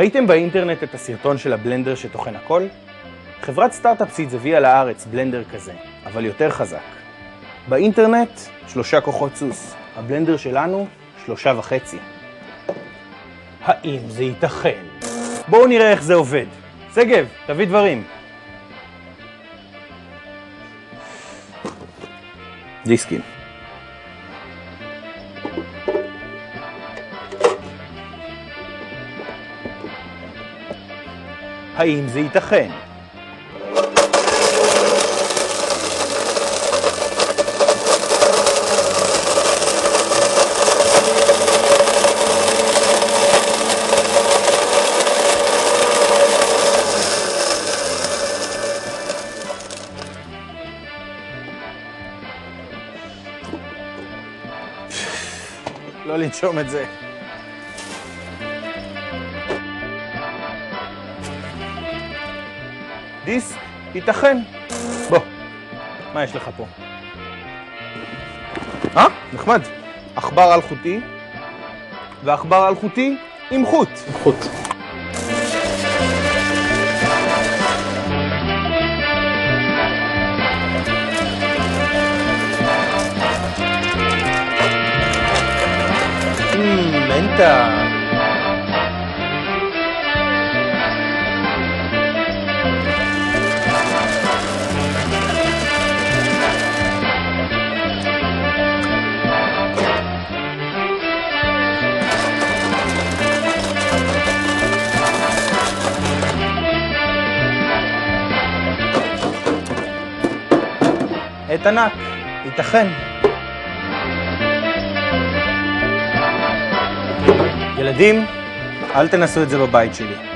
ראיתם באינטרנט את הסרטון של הבלנדר שטוחן הכל? חברת סטארט-אפ סידס הביאה לארץ בלנדר כזה, אבל יותר חזק. באינטרנט 3 כוחות סוס, הבלנדר שלנו 3.5. האם זה ייתכן? בואו נראה איך זה עובד. סגב, תביא דברים. דיסקים. האם זה ייתכן? לא לנשום את זה. דיסק, ייתכן. בוא, מה יש לך פה? נחמד. עכבר אלחוטי, ועכבר אלחוטי עם חוט. חוט. מנטה. את ענק, ייתכן. ילדים, אל תנסו את זה בבית שלי.